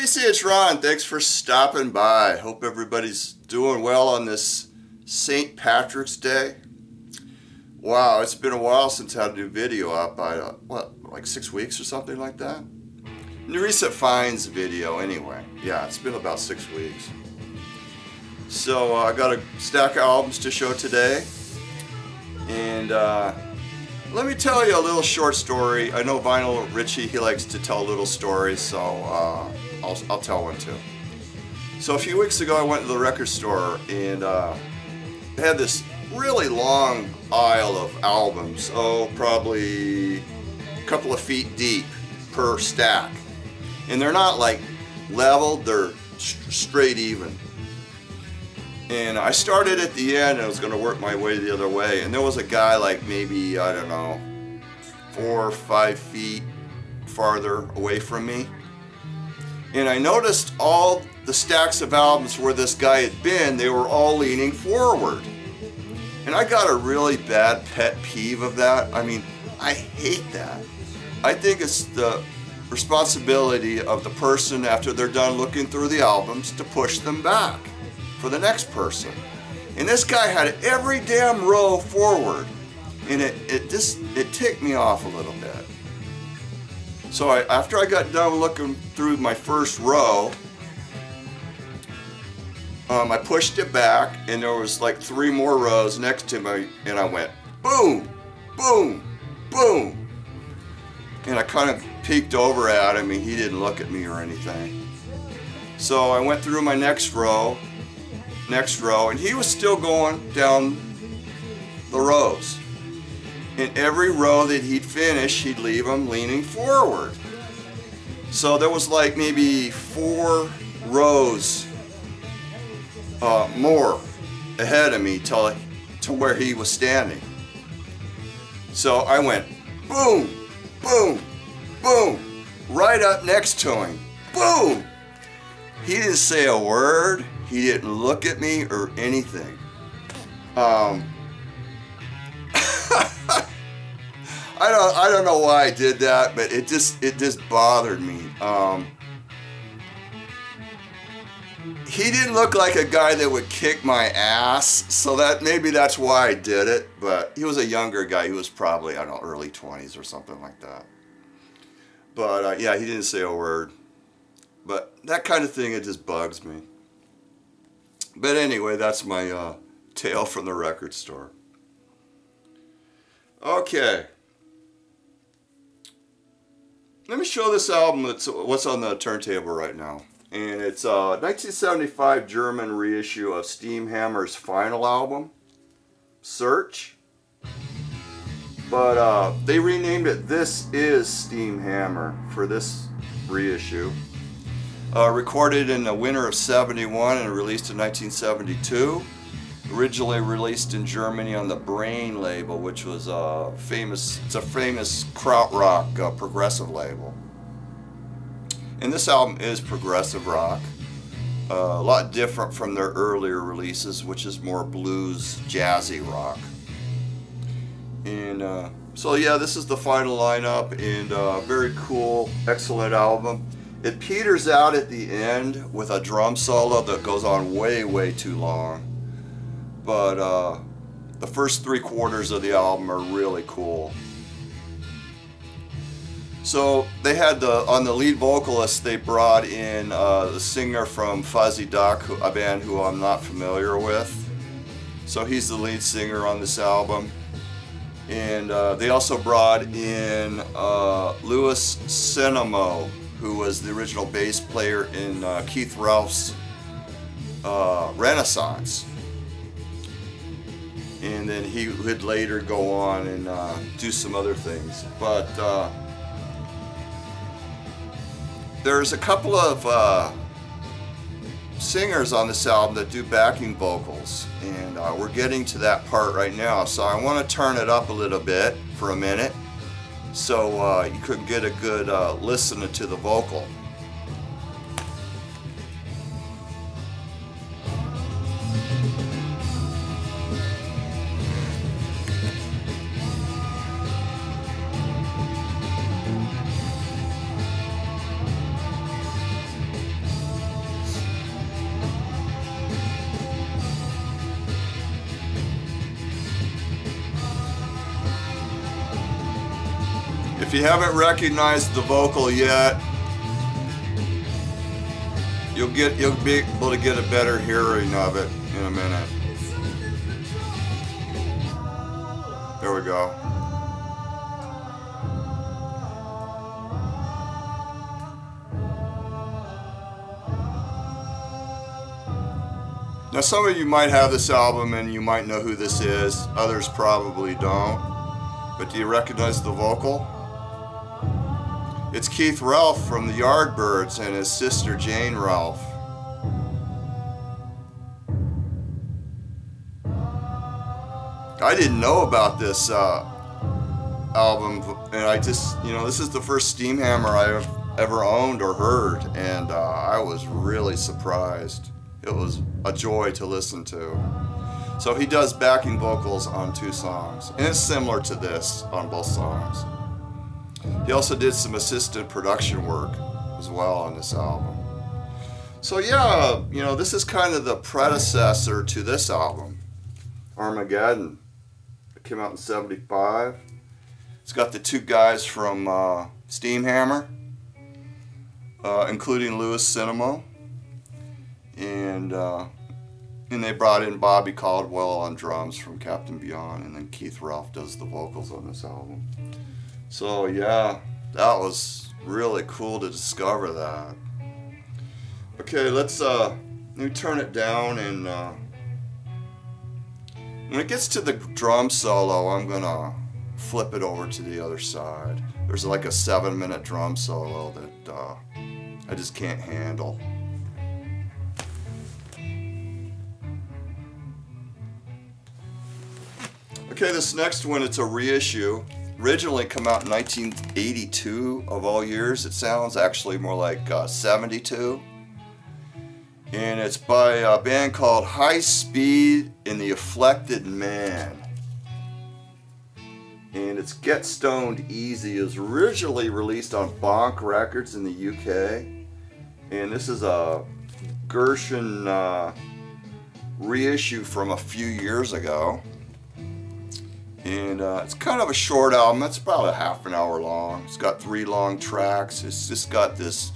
BC, it's Ron. Thanks for stopping by. Hope everybody's doing well on this St. Patrick's Day. Wow, it's been a while since I had a new video up. Like 6 weeks or something like that? New recent finds video anyway. Yeah, it's been about 6 weeks. So I got a stack of albums to show today. And let me tell you a little short story. I know Vinyl Richie, he likes to tell little stories, so I'll tell one too. So a few weeks ago I went to the record store and they had this really long aisle of albums, probably a couple of feet deep per stack. And they're not like leveled, they're straight even. And I started at the end and I was going to work my way the other way. And there was a guy like maybe, I don't know, 4 or 5 feet farther away from me. And I noticed all the stacks of albums where this guy had been, they were all leaning forward. And I got a really bad pet peeve of that. I mean, I hate that. I think it's the responsibility of the person after they're done looking through the albums to push them back for the next person. And this guy had every damn row forward, and it ticked me off a little bit. So after I got done looking through my first row, I pushed it back, and there was like 3 more rows next to me, and I went boom, boom, boom. And I kind of peeked over at him, and he didn't look at me or anything. So I went through my next row, and he was still going down the rows. In every row that he'd finish, he'd leave them leaning forward. So there was like maybe 4 rows more ahead of me to where he was standing. So I went boom, boom, boom, right up next to him. Boom! He didn't say a word. He didn't look at me or anything. I don't know why I did that, but it just bothered me. He didn't look like a guy that would kick my ass, so maybe that's why I did it. But he was a younger guy. He was probably, I don't know, early 20s or something like that. But yeah, he didn't say a word. But that kind of thing, it just bugs me. But anyway, that's my tale from the record store. Okay. Let me show this album. It's what's on the turntable right now. And it's a 1975 German reissue of Steamhammer's final album, Search. But they renamed it This Is Steamhammer for this reissue. Recorded in the winter of '71 and released in 1972. Originally released in Germany on the Brain label, which was a famous krautrock progressive label. And this album is progressive rock, a lot different from their earlier releases, which is more blues, jazzy rock. And so yeah, this is the final lineup, and very cool, excellent album. It peters out at the end with a drum solo that goes on way, way too long. But the first 3/4 of the album are really cool. So they had on the lead vocalist, they brought in the singer from Fuzzy Duck, a band who I'm not familiar with. So he's the lead singer on this album. And they also brought in Louis Cinemo, who was the original bass player in Keith Ralph's Renaissance. And then he would later go on and do some other things. But there's a couple of singers on this album that do backing vocals. And we're getting to that part right now. So I want to turn it up a little bit for a minute, so you could get a good listen to the vocal. If you haven't recognized the vocal yet, you'll be able to get a better hearing of it in a minute. There we go. Now some of you might have this album and you might know who this is, others probably don't. But do you recognize the vocal? It's Keith Relf from the Yardbirds and his sister Jane Relf. I didn't know about this album, and I just, this is the first Steamhammer I've ever owned or heard, and I was really surprised. It was a joy to listen to. So he does backing vocals on 2 songs, and it's similar to this on both songs. He also did some assistant production work as well on this album. So yeah, this is kind of the predecessor to this album, Armageddon. It came out in '75. It's got the 2 guys from Steamhammer, including Louis Cinema. And they brought in Bobby Caldwell on drums from Captain Beyond, and then Keith Relf does the vocals on this album. So yeah, that was really cool to discover that. Okay, let me turn it down, and when it gets to the drum solo, I'm gonna flip it over to the other side. There's like a 7-minute drum solo that I just can't handle. Okay, this next one, it's a reissue. Originally come out in 1982 of all years. It sounds actually more like 72. And it's by a band called High Speed and the Afflicted Man. And it's Get Stoned Easy. It was originally released on Bonk Records in the UK. And this is a Gershon reissue from a few years ago. And it's kind of a short album. It's about a half an hour long. It's got 3 long tracks. It's just got this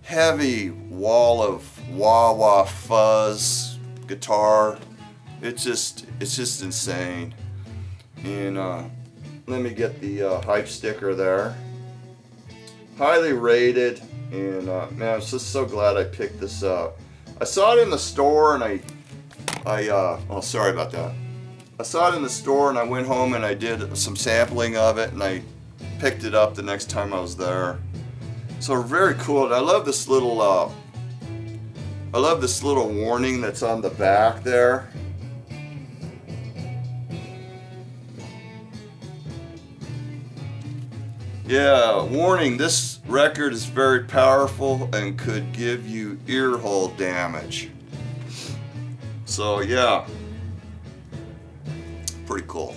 heavy wall of wah-wah fuzz guitar. It's just insane. And let me get the hype sticker there. Highly rated. And man, I'm just so glad I picked this up. I saw it in the store, and oh, sorry about that. I saw it in the store, and I went home and I did some sampling of it, and I picked it up the next time I was there. So very cool. And I love this little warning that's on the back there. Yeah, warning, this record is very powerful and could give you earhole damage. So yeah. Pretty cool.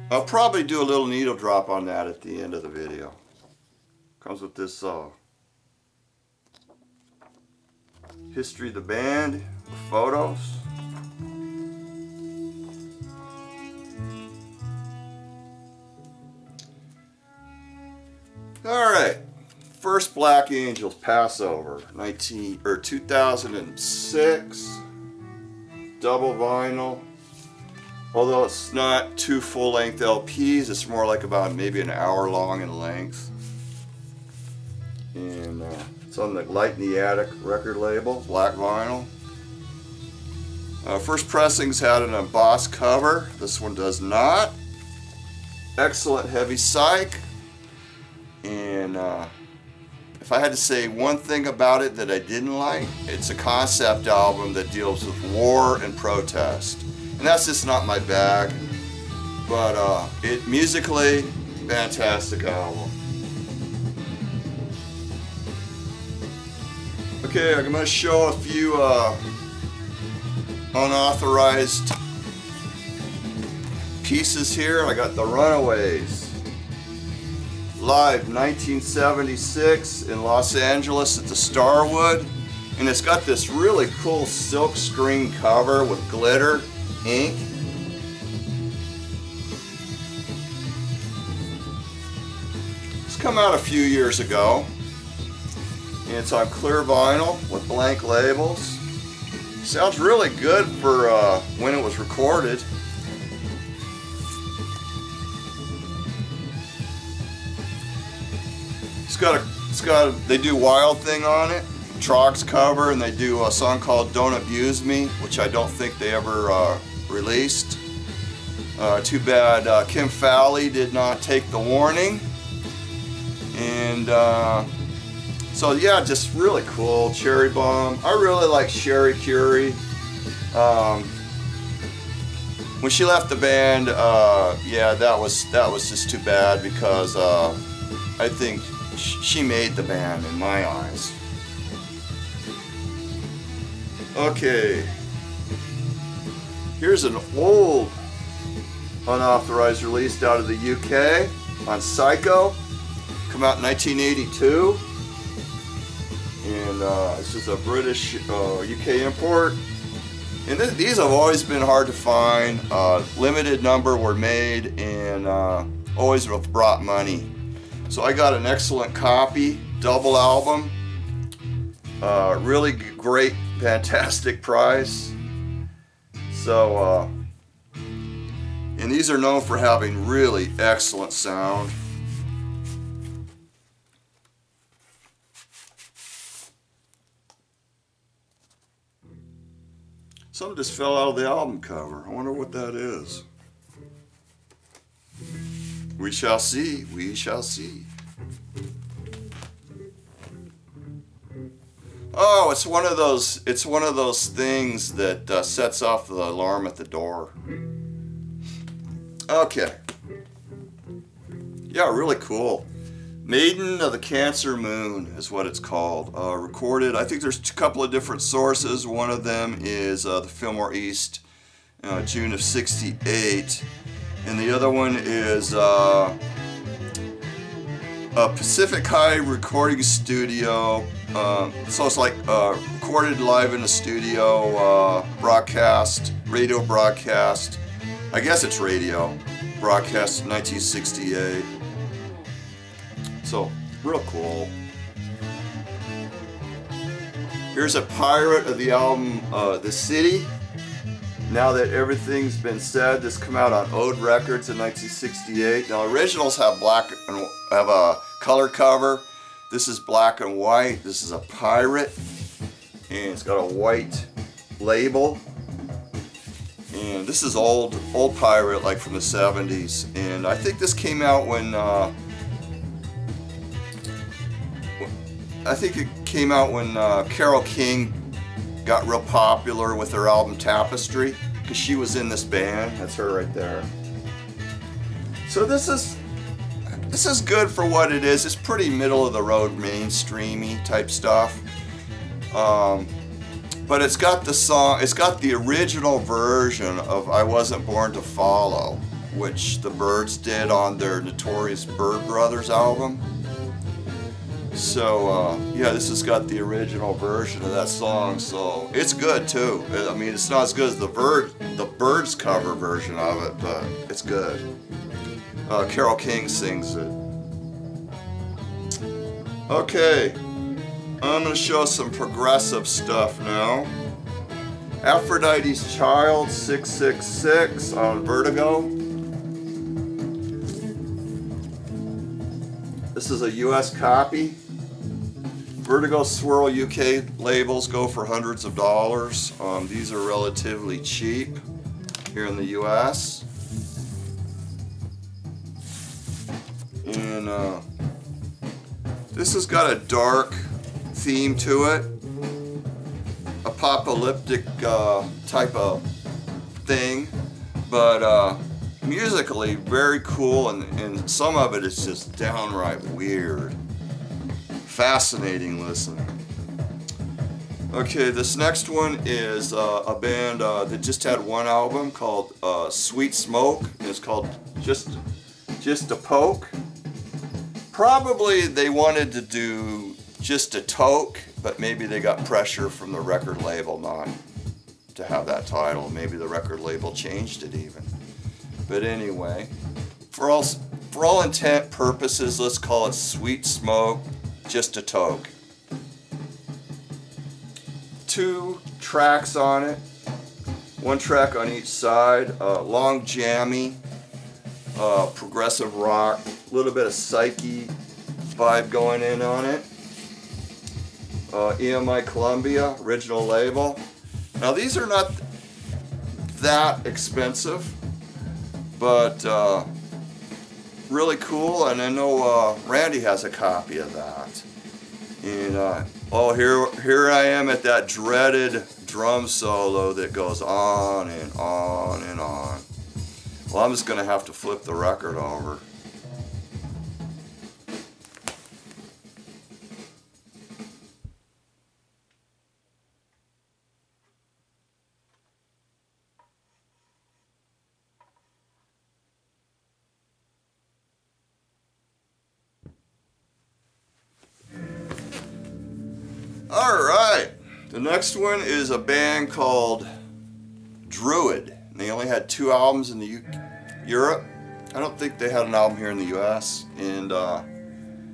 I'll probably do a little needle drop on that at the end of the video. Comes with this history of the band, photos. All right, first Black Angels, Passover, 2006. Double vinyl, although it's not 2 full-length LPs, it's more like about maybe an hour long in length. And it's on the Light in the Attic record label, black vinyl. First pressings had an embossed cover. This one does not. Excellent heavy psych. And if I had to say one thing about it that I didn't like, it's a concept album that deals with war and protest. And that's just not my bag. But musically, fantastic album. Okay, I'm going to show a few unauthorized pieces here. I got the Runaways. Live 1976 in Los Angeles at the Starwood, and it's got this really cool silk screen cover with glitter ink. come out a few years ago. And it's on clear vinyl with blank labels. Sounds really good for when it was recorded. They do Wild Thing on it, Trog's cover, and they do a song called Don't Abuse Me, which I don't think they ever released. Too bad Kim Fowley did not take the warning. And so yeah, just really cool. Cherry Bomb. I really like Sherry Curie. When she left the band, yeah, that was just too bad, because I think she made the band in my eyes. Okay, here's an old unauthorized release out of the UK on Psycho. Come out in 1982, and this is a British UK import. And these have always been hard to find. Limited number were made, and always have brought money. So I got an excellent copy, double album, really great, fantastic price. So, and these are known for having really excellent sound. Something just fell out of the album cover. I wonder what that is. We shall see, we shall see. Oh, it's one of those things that sets off the alarm at the door. Okay. Yeah, really cool. Maiden of the Cancer Moon is what it's called. Recorded, I think there's a couple of different sources. One of them is the Fillmore East, June of '68. And the other one is a Pacific High recording studio. So it's like recorded live in a studio, broadcast, radio broadcast. I guess it's radio broadcast in 1968. So, real cool. Here's a pirate of the album, The City. Now that everything's been said, this came out on Ode Records in 1968. Now originals have have a color cover. This is black and white. This is a pirate, and it's got a white label. And this is old pirate, like from the 70s. And I think this came out when Carole King got real popular with her album Tapestry, because she was in this band. That's her right there. So this is good for what it is. It's pretty middle of the road, mainstreamy type stuff. But it's got the original version of I Wasn't Born to Follow, which the Byrds did on their Notorious Byrd Brothers album. So yeah, this has got the original version of that song, so it's good too. I mean, it's not as good as the Byrds cover version of it, but it's good. Carole King sings it. Okay, I'm going to show some progressive stuff now. Aphrodites Child 666 on Vertigo. This is a US copy. Vertigo Swirl UK labels go for hundreds of dollars. These are relatively cheap here in the US. And this has got a dark theme to it. Apocalyptic type of thing. But musically very cool, and some of it is just downright weird. Fascinating listening. Okay, this next one is a band that just had one album called Sweet Smoke, and it's called Just a Poke. Probably they wanted to do Just a Toke, but maybe they got pressure from the record label not to have that title. Maybe the record label changed it even. But anyway, for all for all intent purposes, let's call it Sweet Smoke, Just a Toke. 2 tracks on it, 1 track on each side, long jammy, progressive rock, a little bit of psyche vibe going in on it. EMI Columbia, original label. Now these are not that expensive, but really cool, and I know Randy has a copy of that. And oh, here I am at that dreaded drum solo that goes on and on and on. Well, I'm just going to have to flip the record over. Alright, the next one is a band called Druid. And they only had 2 albums in Europe. I don't think they had an album here in the US. And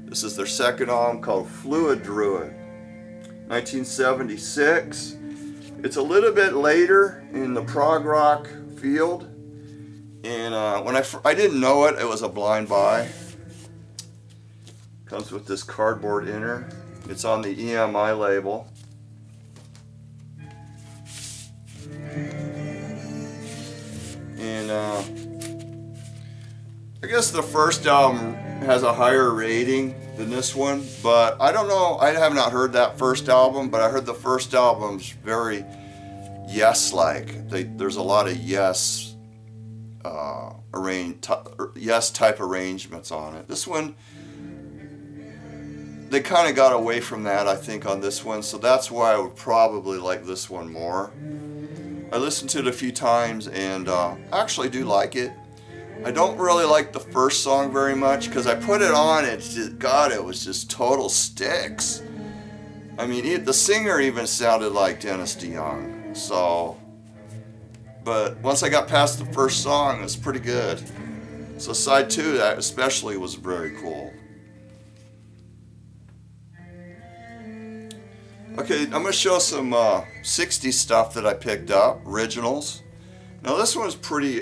this is their 2nd album called Fluid Druid, 1976. It's a little bit later in the prog rock field. And when I didn't know it, it was a blind buy. Comes with this cardboard inner. It's on the EMI label. And I guess the first album has a higher rating than this one, but I don't know, I have not heard that first album, but I heard the first album's very Yes-like. There's a lot of Yes Yes type arrangements on it. This one, they kind of got away from that, I think, on this one, so that's why I would probably like this one more. I listened to it a few times and I actually do like it. I don't really like the first song very much because I put it on and God, it was just total sticks. I mean, the singer even sounded like Dennis DeYoung. So, but once I got past the first song, it was pretty good. So side 2, that especially was very cool. Okay, I'm going to show some 60s stuff that I picked up, originals. Now this one's pretty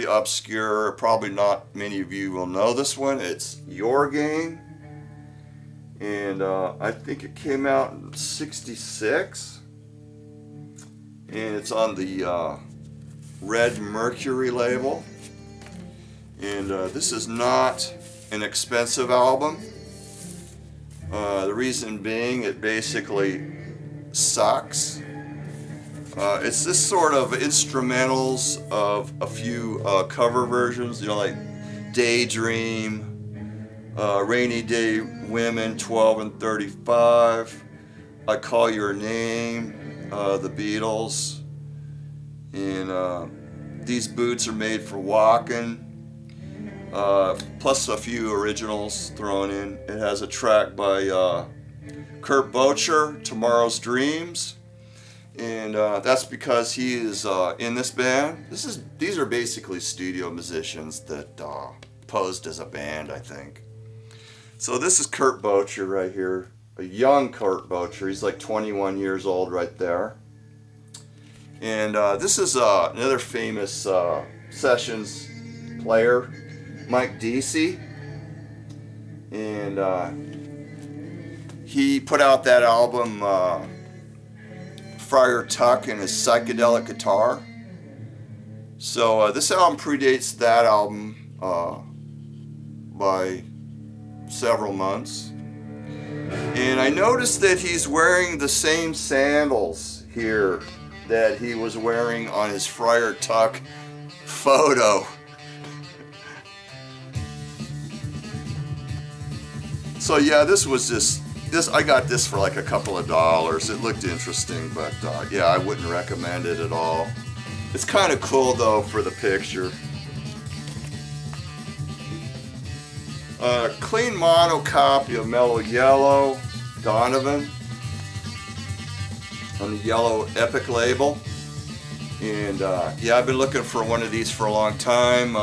obscure. Probably not many of you will know this one. It's Your Game, and I think it came out in '66, and it's on the Red Mercury label. And this is not an expensive album. The reason being, it basically sucks. It's this sort of instrumentals of a few cover versions, you know, like Daydream, Rainy Day Women, 12 and 35, I Call Your Name, the Beatles, and These Boots Are Made for Walking. Plus a few originals thrown in. It has a track by Kurt Bocher, Tomorrow's Dreams, and that's because he is in this band. These are basically studio musicians that posed as a band, I think. So this is Kurt Bocher right here, a young Kurt Bocher. He's like 21 years old right there. And this is another famous sessions player, Mike Deasy, and he put out that album Friar Tuck and His Psychedelic Guitar. So this album predates that album by several months, and I noticed that he's wearing the same sandals here that he was wearing on his Friar Tuck photo. So yeah, this I got this for like a couple of dollars. It looked interesting, but yeah, I wouldn't recommend it at all. It's kind of cool though for the picture. Clean mono copy of Mellow Yellow, Donovan, on the Yellow Epic label. And yeah, I've been looking for one of these for a long time.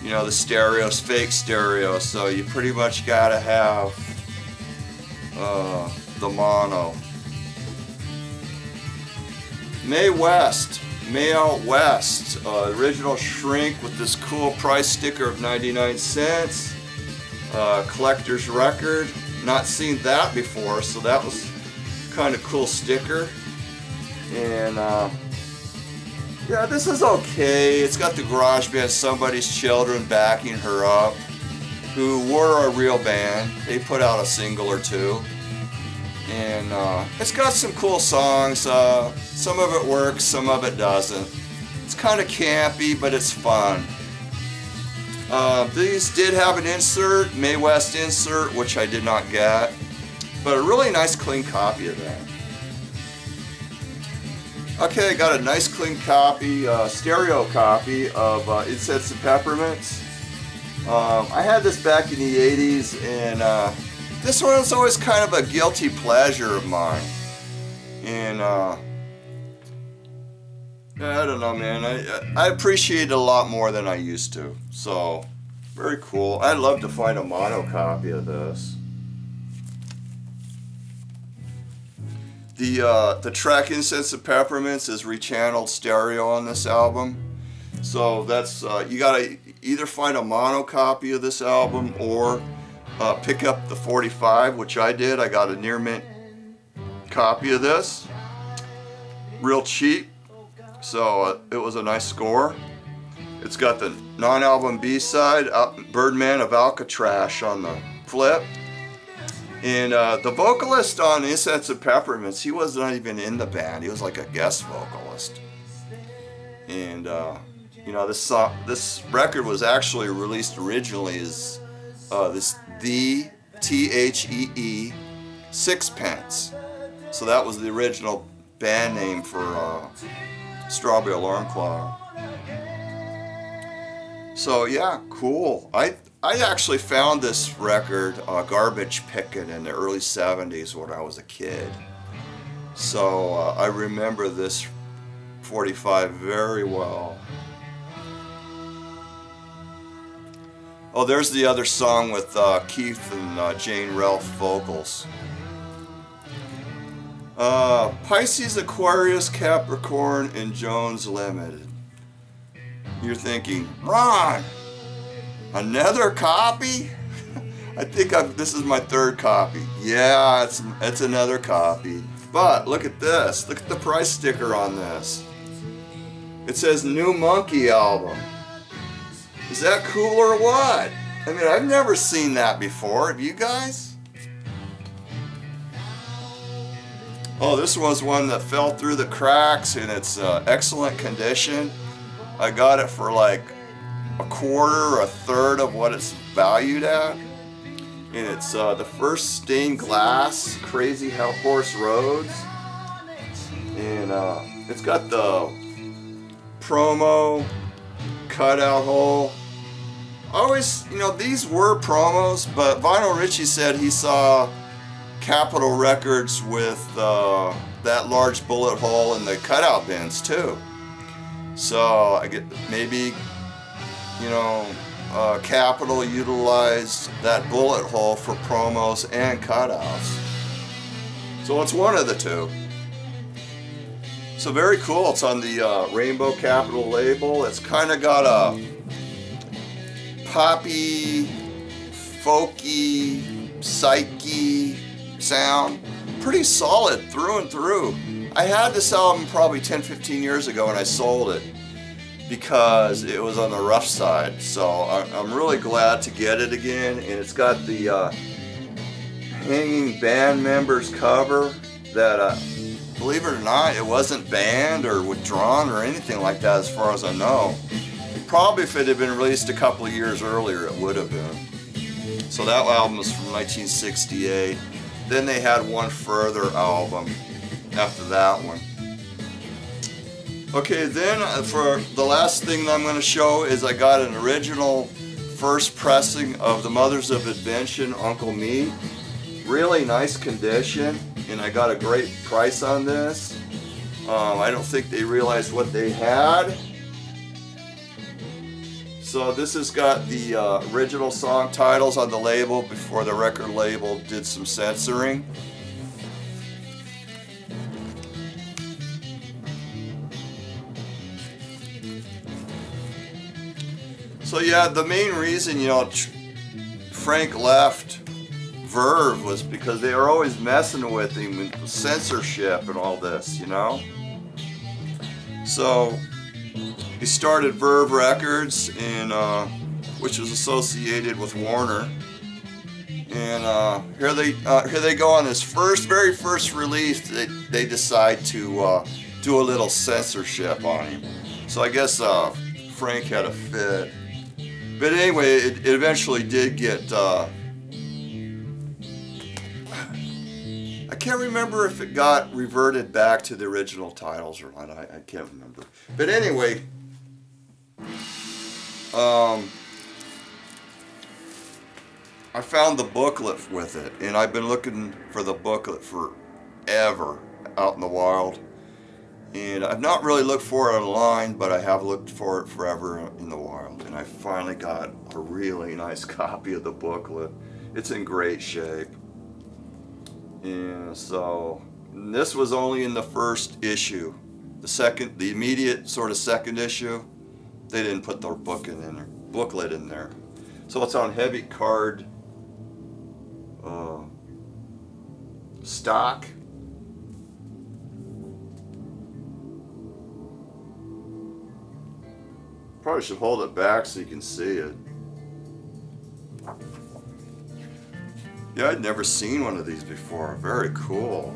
You know, the stereo's fake stereo, so you pretty much gotta have the mono. Mae West, Mae West, original shrink with this cool price sticker of 99 cents. Collector's record, not seen that before, so that was kind of cool sticker. And yeah, this is okay. It's got the garage band Somebody's Children backing her up, who were a real band. They put out a single or two. And it's got some cool songs. Some of it works, some of it doesn't. It's kind of campy, but it's fun. These did have an insert, Mae West insert, which I did not get, but a really nice clean copy of that. Okay, I got a nice clean copy, stereo copy of Incense and Peppermints. I had this back in the 80s, and this one was always kind of a guilty pleasure of mine. And I don't know, man. I appreciate it a lot more than I used to. So, very cool. I'd love to find a mono copy of this. The track Incense and Peppermints is rechanneled stereo on this album. So that's you gotta either find a mono copy of this album or pick up the 45, which I did. I got a near mint copy of this. Real cheap. So it was a nice score. It's got the non-album B-side, Birdman of Alcatraz on the flip. And the vocalist on Incense and Peppermints, he was not even in the band. He was like a guest vocalist. And you know, this record was actually released originally as the T-H-E-E Sixpence. So that was the original band name for Strawberry Alarm Clock. So yeah, cool. I actually found this record garbage picking in the early 70s when I was a kid. So I remember this 45 very well. Oh, there's the other song with Keith and Jane Ralph vocals. Pisces, Aquarius, Capricorn, and Jones Limited. You're thinking, Ron, another copy? I think this is my third copy. Yeah, it's another copy. But look at this. Look at the price sticker on this. It says New Monkey Album. Is that cool or what? I mean, I've never seen that before. Have you guys? Oh, this was one that fell through the cracks, and it's excellent condition. I got it for like a quarter or a third of what it's valued at. And it's the first stained glass, Crazy Horse Roads. And it's got the promo cutout hole. Always, you know, these were promos, but Vinyl Richie said he saw Capitol Records with that large bullet hole in the cutout bins too. So I get maybe, you know, Capitol utilized that bullet hole for promos and cutouts. So it's one of the two. So very cool. It's on the Rainbow Capitol label. It's kind of got a poppy, folky, psyche sound. Pretty solid through and through. I had this album probably 10-15 years ago and I sold it because it was on the rough side. So I'm really glad to get it again. And it's got the hanging band members cover that, believe it or not, it wasn't banned or withdrawn or anything like that as far as I know. Probably if it had been released a couple of years earlier, it would have been. So that album was from 1968. Then they had one further album after that one. Okay, then for the last thing that I'm going to show is I got an original first pressing of the Mothers of Invention, Uncle Me. Really nice condition, and I got a great price on this. I don't think they realized what they had. So this has got the original song titles on the label before the record label did some censoring. So yeah, the main reason, you know, Frank left Verve was because they were always messing with him with censorship and all this, you know. So he started Verve Records, and which was associated with Warner. And here they go on this very first release. They decide to do a little censorship on him. So I guess Frank had a fit. But anyway, it eventually did get. I can't remember if it got reverted back to the original titles or not. I can't remember. But anyway, I found the booklet with it, and I've been looking for the booklet forever out in the wild. And I've not really looked for it online, but I have looked for it forever in the wild. And I finally got a really nice copy of the booklet. It's in great shape. And so this was only in the first issue. The immediate sort of second issue, they didn't put their booklet in there. So it's on heavy card stock. Probably should hold it back so you can see it. Yeah, I'd never seen one of these before. Very cool.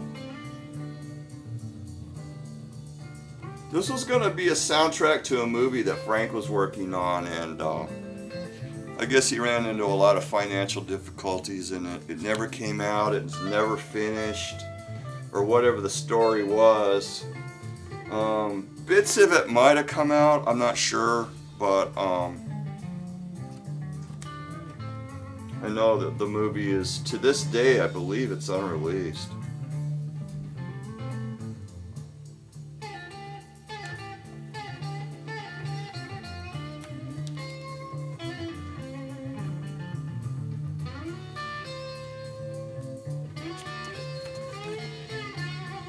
This was going to be a soundtrack to a movie that Frank was working on, and I guess he ran into a lot of financial difficulties, and it never came out. It's never finished, or whatever the story was. Bits of it might have come out, I'm not sure, but I know that the movie is, to this day, I believe it's unreleased.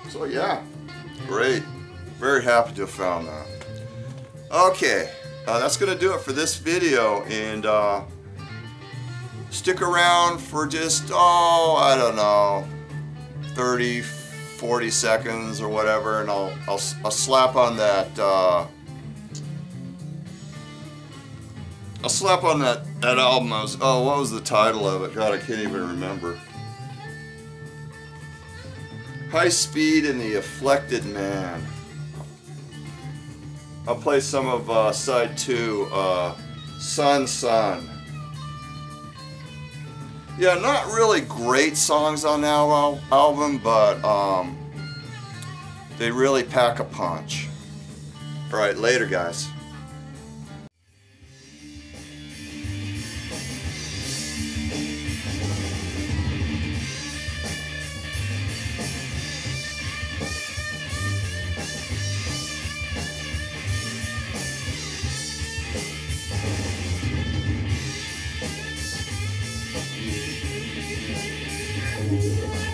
So yeah, great. Very happy to have found that. Okay, that's going to do it for this video, and stick around for just, I don't know, 30, 40 seconds or whatever, and I'll slap on that, I'll slap on that album. What was the title of it? God, I can't even remember. High Speed and the Afflicted Man. I'll play some of side 2, Sun Sun. Yeah, not really great songs on that album, but they really pack a punch. Alright, later guys. Yeah.